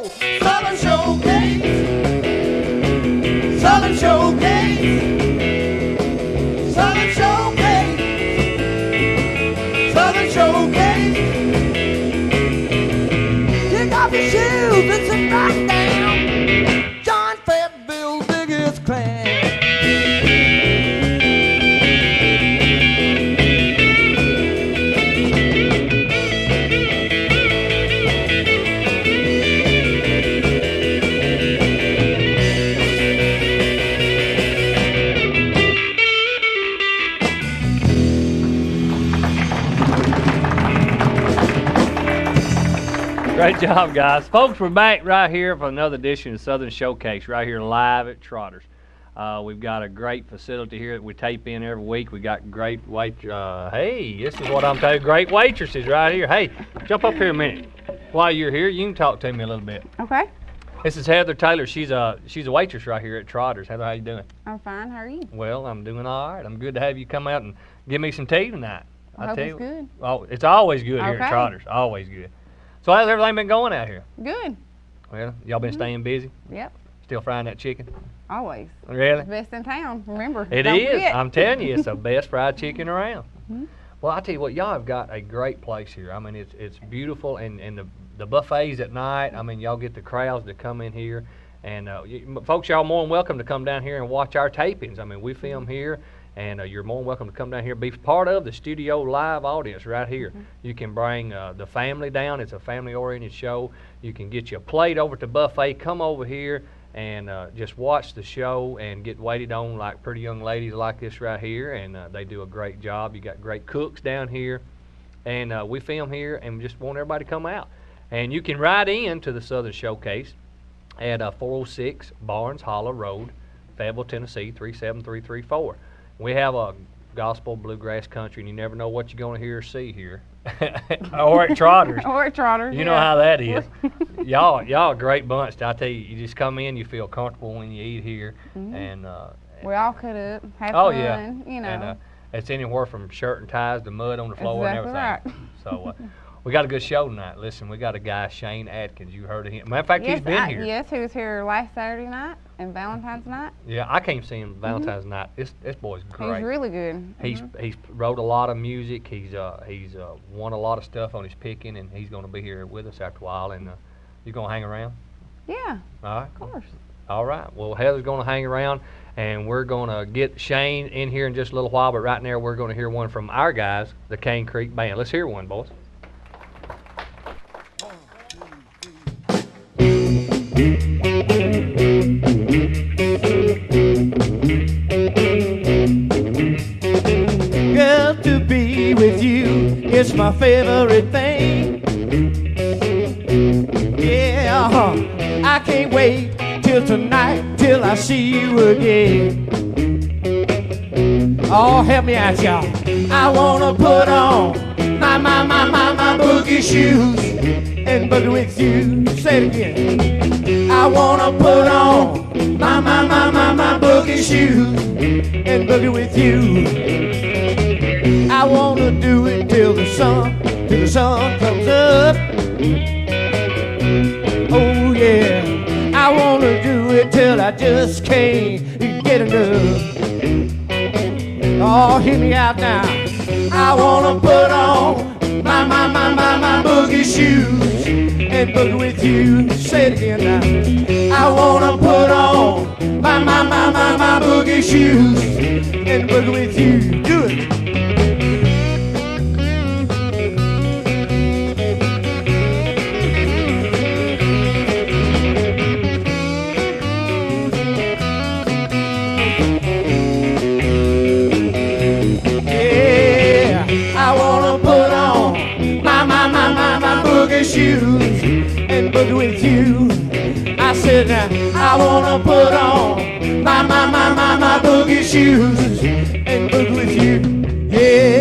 Southern Showcase. Southern Showcase. Southern Showcase. Southern Showcase. Kick off your shoes and sit right down. John Fayetteville's biggest clan. Great job, guys. Folks, we're back right here for another edition of Southern Showcase, right here live at Trotters. We've got a great facility here that we tape in every week. We got great hey, this is what I'm telling you, great waitresses right here. Hey, jump up here a minute. While you're here, you can talk to me a little bit. Okay. This is Heather Taylor. She's a waitress right here at Trotters. Heather, how you doing? I'm fine. How are you? Well, I'm doing all right. I'm good to have you come out and give me some tea tonight. I hope it's good. Oh, it's always good here at Okay. Trotters. Always good. So how's everything been going out here? Good. Well, y'all been staying busy? Yep. Still frying that chicken? Always. Really? Best in town. Remember. It Don't is. forget. I'm telling you, it's the best fried chicken around. Well, I tell you what, y'all have got a great place here. I mean, it's beautiful, and the buffets at night. I mean, y'all get the crowds that come in here, and folks, y'all more than welcome to come down here and watch our tapings. I mean, we film here. And you're more than welcome to come down here, be part of the studio live audience right here. You can bring the family down. It's a family-oriented show. You can get your plate over to buffet. Come over here and just watch the show and get waited on like pretty young ladies like this right here. And they do a great job. You got great cooks down here. And we film here and just want everybody to come out. And you can ride in to the Southern Showcase at 406 Barnes Hollow Road, Fayetteville, Tennessee, 37334. We have a gospel bluegrass country, and you never know what you're going to hear or see here. Or at Trotters. Or at Trotters. You know how that is. y'all a great bunch. I tell you, you just come in, you feel comfortable when you eat here, and we all cut up, have fun, yeah, you know. and it's anywhere from shirt and ties to mud on the floor Exactly and everything. So we got a good show tonight. Listen, we got a guy, Shane Atkins. You heard of him? Matter of fact, yes, he's been here. Yes, he was here last Saturday night and Valentine's night. Yeah, I came see him Valentine's night. This boy's great. He's really good. He's wrote a lot of music. He's won a lot of stuff on his picking, and he's going to be here with us after a while. And you going to hang around? Yeah. All right. Of course. All right. Well, Heather's going to hang around, and we're going to get Shane in here in just a little while. But right now, we're going to hear one from our guys, the Cane Creek Band. Let's hear one, boys. Girl, to be with you is my favorite thing. Yeah, I can't wait till tonight, till I see you again. Oh, help me out, y'all. I wanna put on my boogie shoes and boogie with you. Say it again. I wanna put on my boogie shoes and boogie with you. I wanna do it till the sun comes up. Oh yeah, I wanna do it till I just can't get enough. Oh, hear me out now. I wanna put on my boogie shoes and boogie with you. Say it again now. I wanna put on my boogie shoes and boogie with you. Do it. Shoes and boogie with you. I said I wanna put on my boogie shoes and boogie with you. Yeah.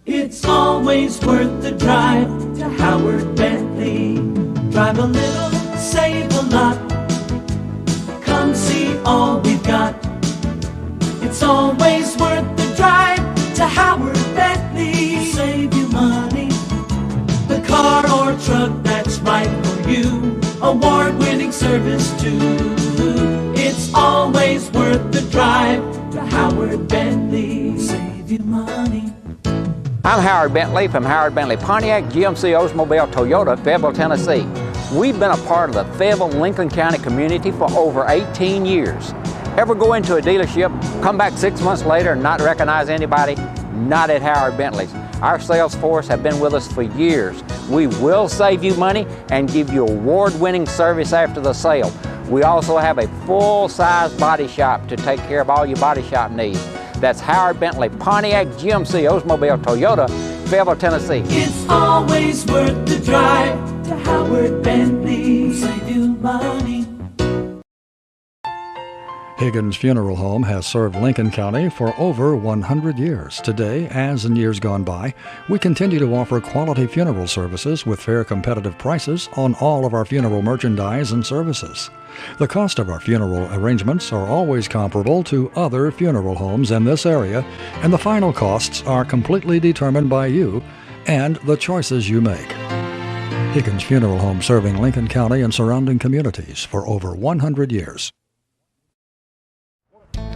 It's always worth the drive to Howard Bentley. Drive a little, save a lot. Come see all we've got. It's always worth the drive to Howard Bentley. service too. It's always worth the drive to Howard Bentley. Save you money. I'm Howard Bentley from Howard Bentley Pontiac, GMC, Oldsmobile, Toyota, Fayetteville, Tennessee. We've been a part of the Fayetteville, Lincoln County community for over 18 years. Ever go into a dealership, come back 6 months later and not recognize anybody? Not at Howard Bentley's. Our sales force have been with us for years. We will save you money and give you award-winning service after the sale. We also have a full-size body shop to take care of all your body shop needs. That's Howard Bentley, Pontiac, GMC, Oldsmobile, Toyota, Fayetteville, Tennessee. It's always worth the drive to Howard Bentley. Save you money. Higgins Funeral Home has served Lincoln County for over 100 years. Today, as in years gone by, we continue to offer quality funeral services with fair competitive prices on all of our funeral merchandise and services. The cost of our funeral arrangements are always comparable to other funeral homes in this area, and the final costs are completely determined by you and the choices you make. Higgins Funeral Home, serving Lincoln County and surrounding communities for over 100 years.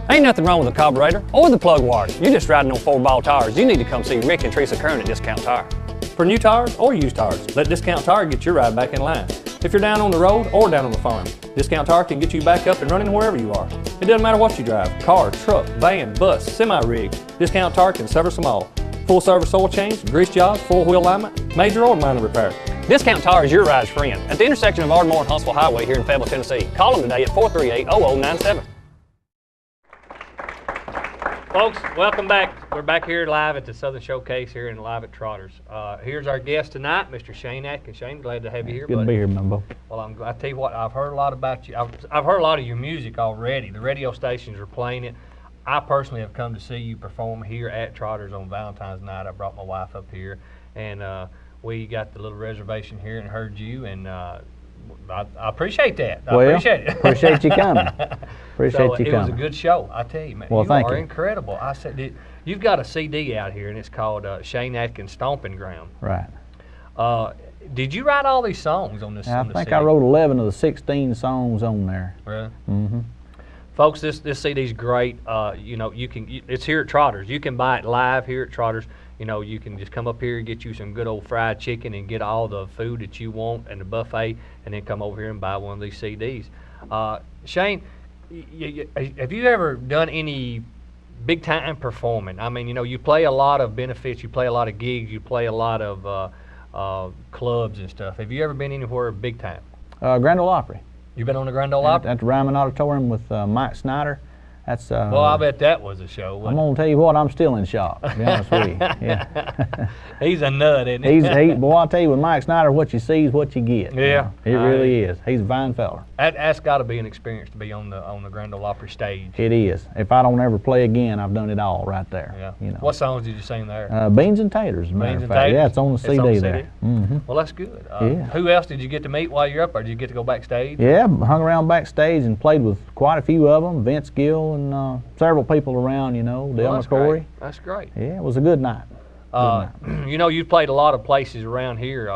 Ain't nothing wrong with the carburetor or the plug wires. You're just riding on 4-ball tires. You need to come see Rick and Teresa Kern at Discount Tire. For new tires or used tires, let Discount Tire get your ride back in line. If you're down on the road or down on the farm, Discount Tire can get you back up and running wherever you are. It doesn't matter what you drive, car, truck, van, bus, semi-rig, Discount Tire can service them all. Full service oil change, grease jobs, 4-wheel alignment, major or minor repair. Discount Tire is your ride's friend at the intersection of Ardmore and Huntsville Highway here in Fayetteville, Tennessee. Call them today at 438-0097. Folks, welcome back. We're back here live at the Southern Showcase here and live at Trotters. Here's our guest tonight, Mr. Shane Atkins. Shane, glad to have you here, Good to be here, Bimbo. Well, I tell you what, I've heard a lot about you. I've heard a lot of your music already. The radio stations are playing it. I personally have come to see you perform here at Trotters on Valentine's night. I brought my wife up here, and we got the little reservation here and heard you, and I appreciate that. I appreciate it. Appreciate you coming. Appreciate you coming. It was a good show, I tell you, man. Well, thank you. You are incredible. I said, you've got a CD out here, and it's called Shane Atkins Stomping Ground. Right. Did you write all these songs on this? I think I wrote 11 of the 16 songs on there. Really? Mm-hmm. Folks, this CD's great. You know, it's here at Trotters. You can buy it live here at Trotters. You know, you can just come up here and get you some good old fried chicken and get all the food that you want and the buffet, and then come over here and buy one of these CDs. Shane, have you ever done any big time performing? I mean, you know, you play a lot of benefits, you play a lot of gigs, you play a lot of clubs and stuff. Have you ever been anywhere big time? Grand Ole Opry. You've been on the Grand Ole Opry? At the Ryman Auditorium with Mike Snyder. That's well, I bet that was a show. I'm gonna tell you what, I'm still in shock, to be honest with you. Yeah. He's a nut, isn't he? Boy, I'll tell you, with Mike Snyder, what you see is what you get. Yeah, it really is. He's a fine fella. That's got to be an experience to be on the Grand Ole Opry stage. It is. If I don't ever play again, I've done it all right there. Yeah. You know. What songs did you sing there? Beans and Taters, as a matter of fact. Yeah, it's on the CD there. Mm-hmm. Well, that's good. Yeah. Who else did you get to meet while you're up there? Did you get to go backstage? Yeah, hung around backstage and played with quite a few of them. Vince Gill and several people around, you know, Del McCory. That's great. Yeah, it was a good night. You know, you've played a lot of places around here.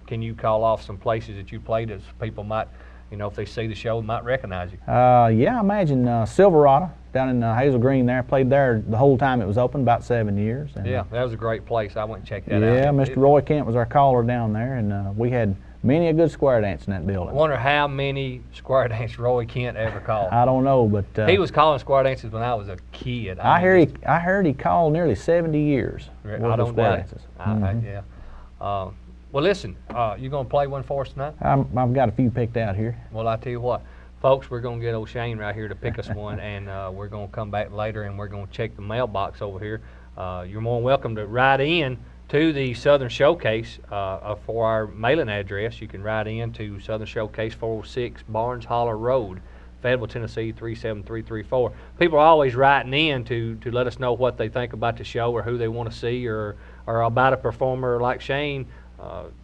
Can you call off some places that you played that people might, you know, if they see the show, might recognize you? Yeah, I imagine Silverado down in Hazel Green there. Played there the whole time it was open, about 7 years. And, yeah, that was a great place. I went and checked that out. Yeah, Mr. Roy Kent was our caller down there, and we had many a good square dance in that building. I wonder how many square dance Roy Kent ever called. I don't know, but he was calling square dances when I was a kid. I heard he called nearly 70 years. I don't square doubt dances. Mm-hmm. Yeah. Well, listen, you gonna play one for us tonight? I've got a few picked out here. Well, I tell you what, folks, we're gonna get old Shane right here to pick us one, and we're gonna come back later and we're gonna check the mailbox over here. You're more than welcome to write in to the Southern Showcase for our mailing address. You can write in to Southern Showcase, 406 Barnes Holler Road, Fayetteville, Tennessee 37334. People are always writing in to let us know what they think about the show or who they want to see or about a performer like Shane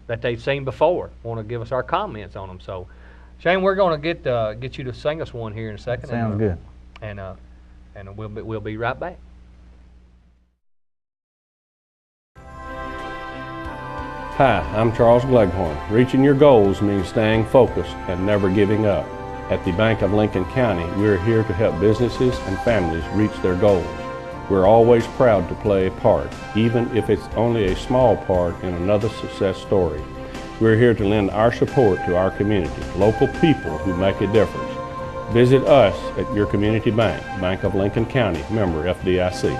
that they've seen before. Want to give us our comments on them. So, Shane, we're going to get you to sing us one here in a second. Sounds good. And we'll be right back. Hi, I'm Charles Gleghorn. Reaching your goals means staying focused and never giving up. At the Bank of Lincoln County, we're here to help businesses and families reach their goals. We're always proud to play a part, even if it's only a small part in another success story. We're here to lend our support to our community, local people who make a difference. Visit us at your community bank, Bank of Lincoln County, member FDIC.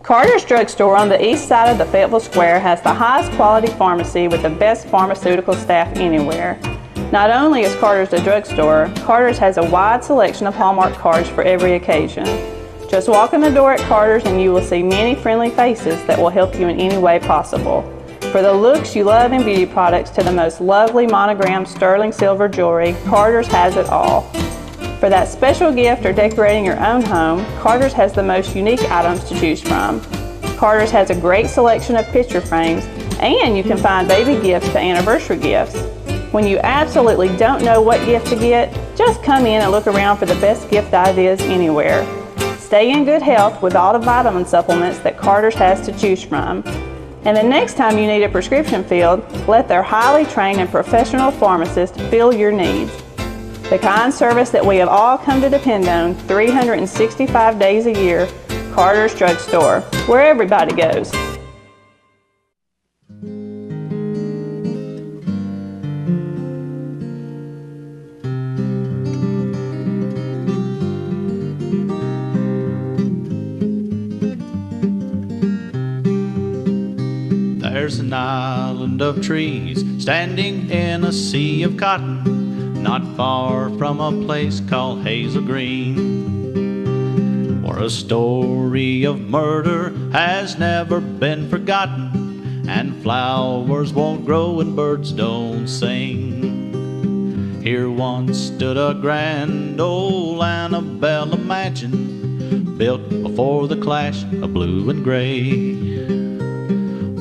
Carter's Drugstore on the east side of the Fayetteville Square has the highest quality pharmacy with the best pharmaceutical staff anywhere. Not only is Carter's a drugstore, Carter's has a wide selection of Hallmark cards for every occasion. Just walk in the door at Carter's and you will see many friendly faces that will help you in any way possible. For the looks you love in beauty products to the most lovely monogrammed sterling silver jewelry, Carter's has it all. For that special gift or decorating your own home, Carter's has the most unique items to choose from. Carter's has a great selection of picture frames, and you can find baby gifts to anniversary gifts. When you absolutely don't know what gift to get, just come in and look around for the best gift ideas anywhere. Stay in good health with all the vitamin supplements that Carter's has to choose from. And the next time you need a prescription filled, let their highly trained and professional pharmacist fill your needs. The kind service that we have all come to depend on 365 days a year, Carter's Drugstore, where everybody goes. There's an island of trees standing in a sea of cotton, not far from a place called Hazel Green, where a story of murder has never been forgotten, and flowers won't grow and birds don't sing. Here once stood a grand old Annabella mansion, built before the clash of blue and gray,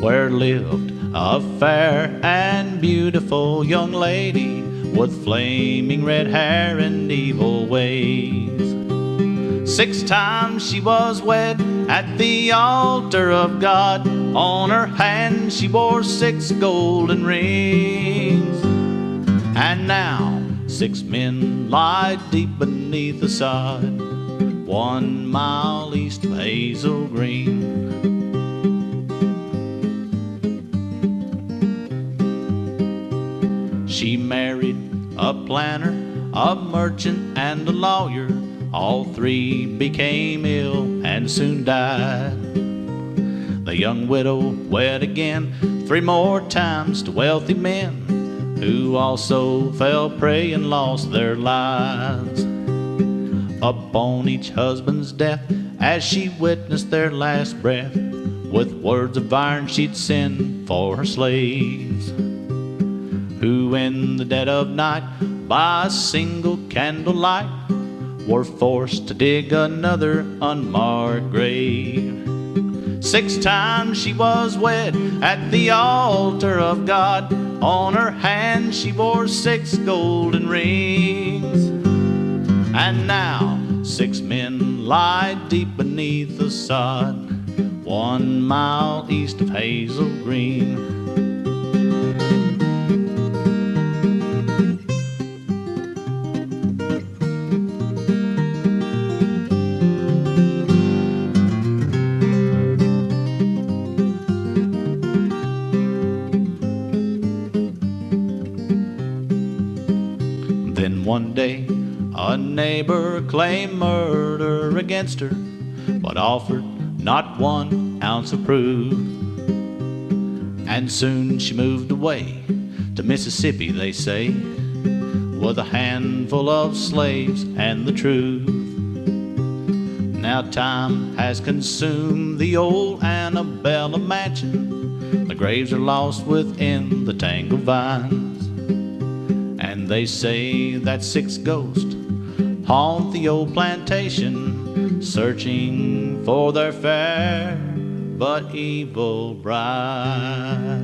where lived a fair and beautiful young lady with flaming red hair and evil ways. 6 times she was wed at the altar of God. On her hand she wore 6 golden rings. And now 6 men lie deep beneath the sod, 1 mile east of Hazel Green. She married a planter, a merchant, and a lawyer. All 3 became ill and soon died. The young widow wed again 3 more times to wealthy men, who also fell prey and lost their lives. Upon each husband's death, as she witnessed their last breath, with words of iron she'd send for her slaves, who in the dead of night, by a single candlelight, were forced to dig another unmarked grave. 6 times she was wed at the altar of God. On her hand she wore 6 golden rings. And now 6 men lie deep beneath the sod, 1 mile east of Hazel Green. One day, a neighbor claimed murder against her, but offered not 1 ounce of proof. And soon she moved away to Mississippi, they say, with a handful of slaves and the truth. Now time has consumed the old Annabella mansion. The graves are lost within the tangled vines. And they say that 6 ghosts haunt the old plantation, searching for their fair but evil bride.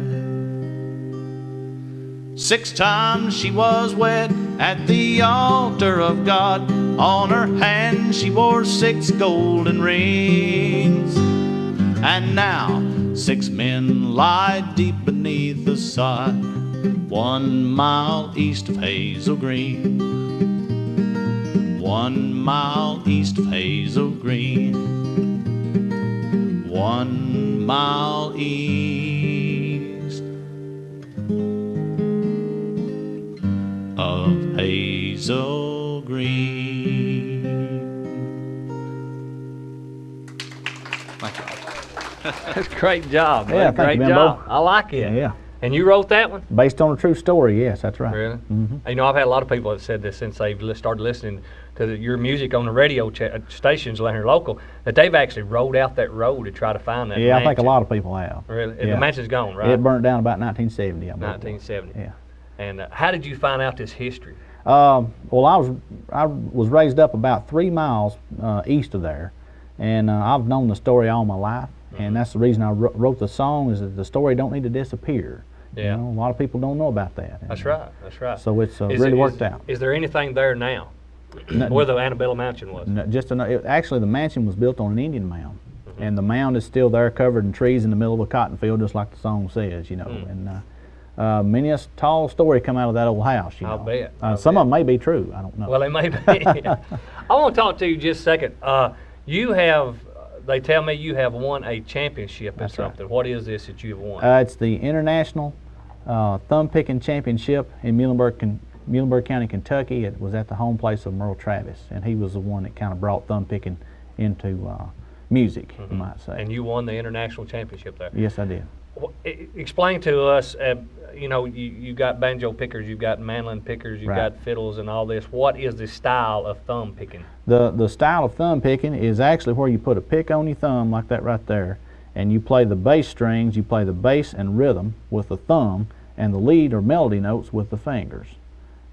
6 times she was wed at the altar of God. On her hand she wore 6 golden rings. And now 6 men lie deep beneath the sod, 1 mile east of Hazel Green. 1 mile east of Hazel Green. 1 mile east of Hazel Green. That's a great job. Yeah, man. thank Great you, Bimbo. job. I like it. Yeah. And you wrote that one? Based on a true story, yes, that's right. Really? Mm-hmm. You know, I've had a lot of people that said this since they've started listening to your music on the radio stations here local, that they've actually rode out that road to try to find that Yeah, mansion. I think a lot of people have. Really? Yeah. The mansion's gone, right? It burnt down about 1970, I believe. 1970. Yeah. And how did you find out this history? Well, I was raised up about 3 miles east of there, and I've known the story all my life, and that's the reason I wrote the song, is that the story don't need to disappear. Yeah. You know, a lot of people don't know about that. That's right. That's right. So it's really worked out. Is there anything there now where the Annabella Mansion was? No, actually, the mansion was built on an Indian mound, and the mound is still there, covered in trees in the middle of a cotton field, just like the song says. You know, and many a tall story come out of that old house. You know, I'll bet. Some of them may be true. I don't know. Well, they may be. I want to talk to you just a second. You have. They tell me you have won a championship in something. Right. What is this that you have won? It's the International Thumb Picking Championship in Muhlenberg County, Kentucky. It was at the home place of Merle Travis, and he was the one that kind of brought thumb picking into music, you might say. And you won the international championship there. Yes, I did. Explain to us, you know, you got banjo pickers, you've got mandolin pickers, you've got fiddles and all this. What is the style of thumb picking? The style of thumb picking is actually where you put a pick on your thumb like that right there, and you play the bass strings, you play the bass and rhythm with the thumb, and the lead or melody notes with the fingers.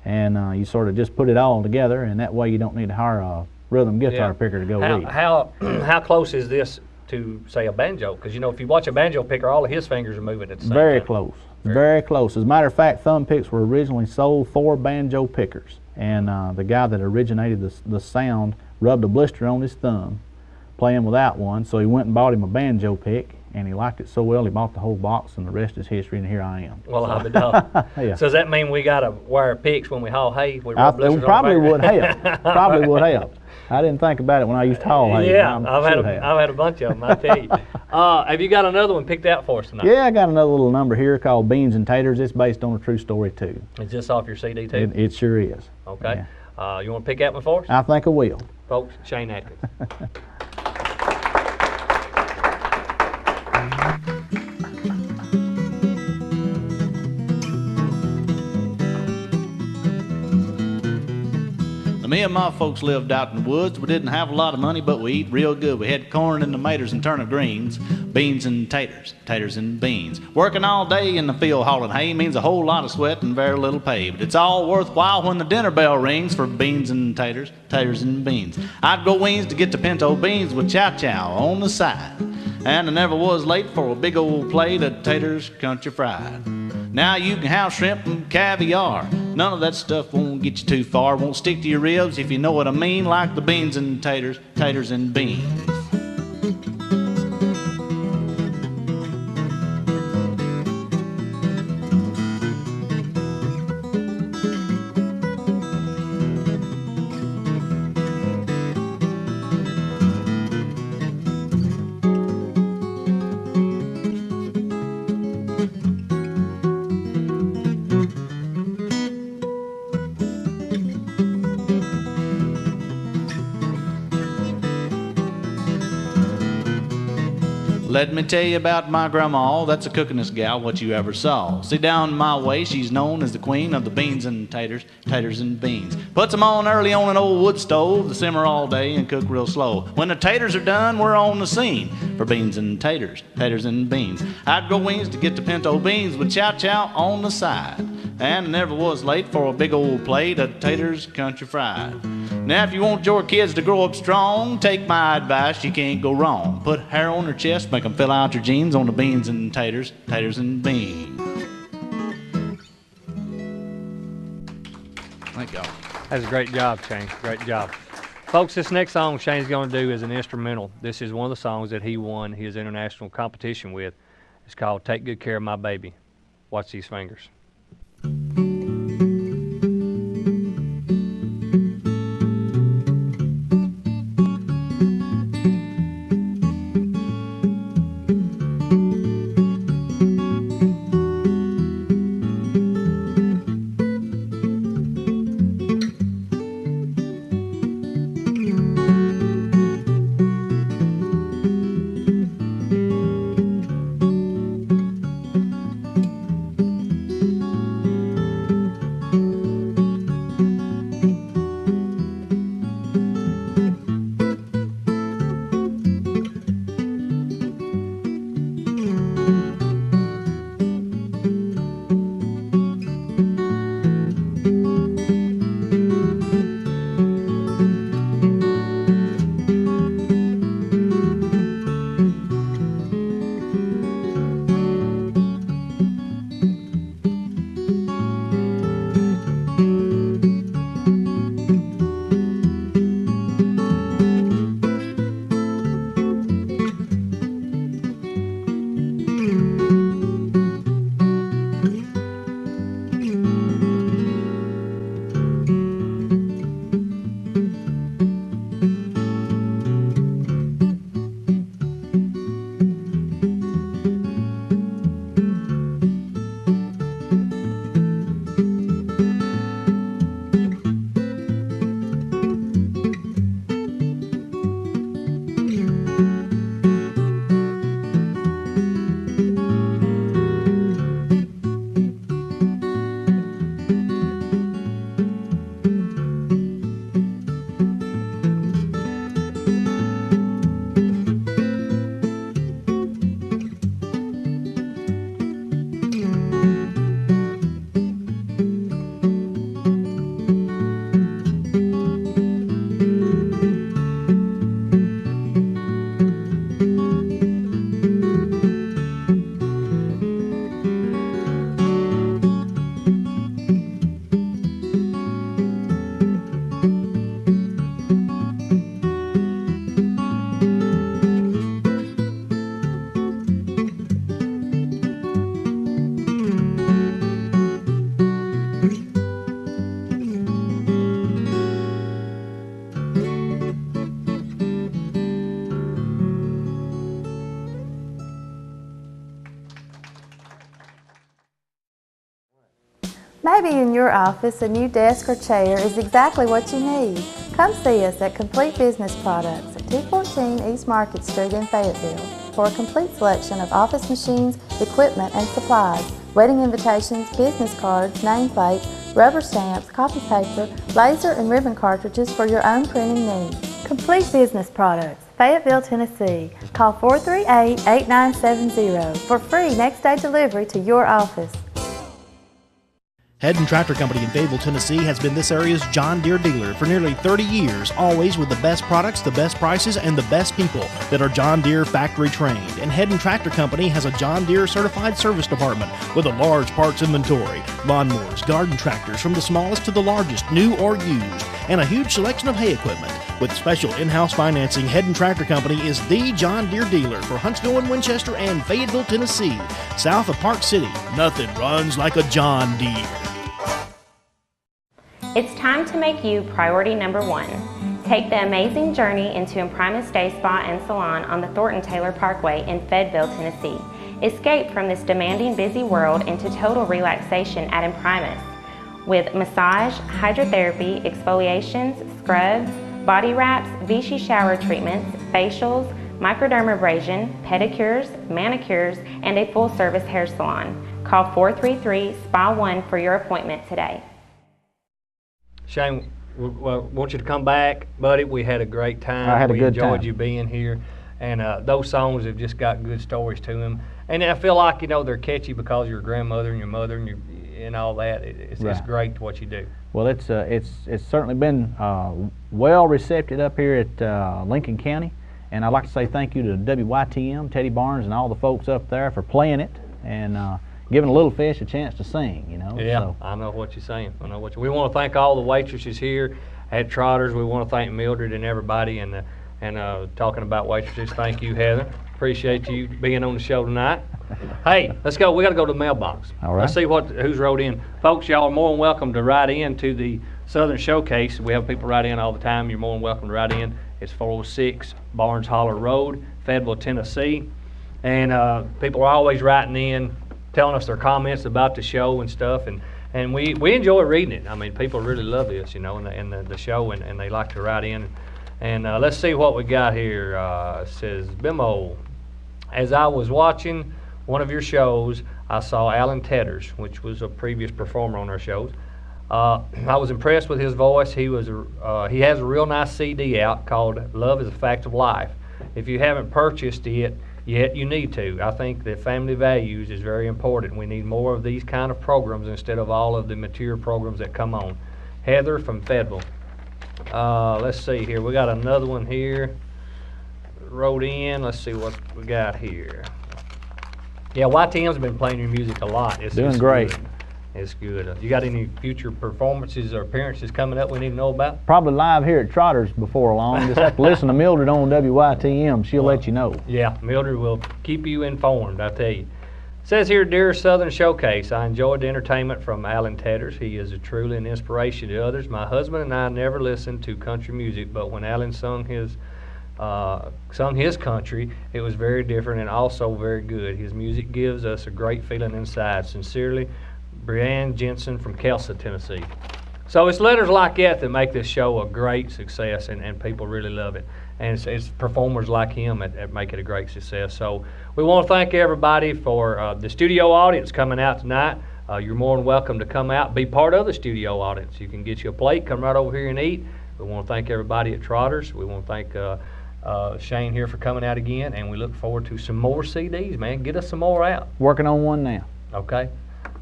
And you sort of just put it all together, and that way you don't need to hire a rhythm guitar picker to go lead. How close is this to, say, a banjo? Because, you know, if you watch a banjo picker, all of his fingers are moving at the same time. Very close. Very close. As a matter of fact, thumb picks were originally sold for banjo pickers. And the guy that originated the sound rubbed a blister on his thumb playing without one, so he went and bought him a banjo pick, and he liked it so well he bought the whole box, and the rest is history, and here I am. Well, I'll be done. Yeah. So does that mean we got to wear picks when we haul hay? It probably would help. Probably would help. I didn't think about it when I used to haul hay. Yeah, I've had a bunch of them, I tell you. Have you got another one picked out for us tonight? Yeah, I got another little number here called Beans and Taters. It's based on a true story, too. Is this off your CD, too? It sure is. Okay. Yeah. You want to pick that one for us? I think I will. Folks, Shane Atkins. Me and my folks lived out in the woods. We didn't have a lot of money, but we eat real good. We had corn and tomatoes and turnip greens, beans and taters and beans. Working all day in the field hauling hay means a whole lot of sweat and very little pay. But it's all worthwhile when the dinner bell rings for beans and taters and beans. I'd go wings to get the pinto beans with chow-chow on the side. And I never was late for a big old plate of taters country fried. Now you can have shrimp and caviar. None of that stuff won't get you too far. Won't stick to your ribs if you know what I mean, like the beans and taters and beans. Let me tell you about my grandma, that's a cookin'est gal what you ever saw. See, down my way, she's known as the queen of the beans and taters and beans. Puts 'em on early on an old wood stove, to simmer all day and cook real slow. When the taters are done, we're on the scene for beans and taters and beans. I'd go wings to get the pinto beans with chow-chow on the side. And I never was late for a big old plate of taters country fried. Now if you want your kids to grow up strong, take my advice, you can't go wrong. Put hair on their chest, make them fill out your jeans on the beans and taters and beans. Thank y'all. That's a great job, Shane. Great job. Folks, this next song Shane's going to do is an instrumental. This is one of the songs that he won his international competition with. It's called Take Good Care of My Baby. Watch these fingers. Maybe in your office a new desk or chair is exactly what you need. Come see us at Complete Business Products at 214 East Market Street in Fayetteville for a complete selection of office machines, equipment, and supplies, wedding invitations, business cards, nameplates, rubber stamps, copy paper, laser and ribbon cartridges for your own printing needs. Complete Business Products, Fayetteville, Tennessee. Call 438-8970 for free next-day delivery to your office. Head & Tractor Company in Fayetteville, Tennessee has been this area's John Deere dealer for nearly 30 years, always with the best products, the best prices, and the best people that are John Deere factory trained. And Head & Tractor Company has a John Deere certified service department with a large parts inventory, lawnmowers, garden tractors from the smallest to the largest, new or used, and a huge selection of hay equipment. With special in-house financing, Head & Tractor Company is the John Deere dealer for Huntsville and Winchester and Fayetteville, Tennessee. South of Park City, nothing runs like a John Deere. It's time to make you priority number one. Take the amazing journey into Imprimis Day Spa and Salon on the Thornton Taylor Parkway in Fayetteville, Tennessee. Escape from this demanding, busy world into total relaxation at Imprimis with massage, hydrotherapy, exfoliations, scrubs, body wraps, Vichy shower treatments, facials, microdermabrasion, pedicures, manicures, and a full-service hair salon. Call 433-SPA1 for your appointment today. Shane, we want you to come back, buddy. We had a great time. I had a good time. We enjoyed you being here. And those songs have just got good stories to them. And I feel like, you know, they're catchy because your grandmother and your mother and all that. It's great what you do. Well, it's certainly been well received up here at Lincoln County. And I'd like to say thank you to WYTM, Teddy Barnes, and all the folks up there for playing it and giving a little fish a chance to sing, you know. Yeah, so. I know what you're saying. We want to thank all the waitresses here at Trotters. We want to thank Mildred and everybody. And talking about waitresses, thank you, Heather. Appreciate you being on the show tonight. Hey, let's go. We got to go to the mailbox. All right. Let's see who's wrote in. Folks, y'all are more than welcome to write in to the Southern Showcase. We have people write in all the time. You're more than welcome to write in. It's 406 Barnes Holler Road, Fayetteville, Tennessee. And people are always writing in, telling us their comments about the show and stuff. And we enjoy reading it. I mean, people really love this, you know, and the show, and they like to write in. And let's see what we got here. It says, Bimbo, as I was watching one of your shows, I saw Alan Taters, which was a previous performer on our shows. I was impressed with his voice. He has a real nice CD out called Love is a Fact of Life. If you haven't purchased it yet, you need to. I think that family values is very important. We need more of these kind of programs instead of all of the mature programs that come on. Heather from Fayetteville. Let's see here. We got another one here. Wrote in. Let's see what we got here. Yeah, YTM's been playing your music a lot. It's Doing great. Good. It's good. You got any future performances or appearances coming up we need to know about? Probably live here at Trotters before long. Just have to listen to Mildred on WYTM. She'll let you know. Yeah, Mildred will keep you informed, I tell you. It says here, Dear Southern Showcase, I enjoyed the entertainment from Alan Taters. He is truly an inspiration to others. My husband and I never listened to country music, but when Alan sung his country, it was very different and also very good. His music gives us a great feeling inside. Sincerely, Brianne Jensen from Kelsa, Tennessee. So it's letters like that make this show a great success, and people really love it. And it's performers like him that make it a great success. So we want to thank everybody for the studio audience coming out tonight. You're more than welcome to come out, be part of the studio audience. You can get you a plate, come right over here and eat. We want to thank everybody at Trotters. We want to thank Shane here for coming out again, and we look forward to some more CDs, man. Get us some more out. Working on one now. Okay.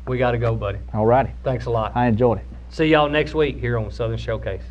We got to go, buddy. All righty. Thanks a lot. I enjoyed it. See y'all next week here on Southern Showcase.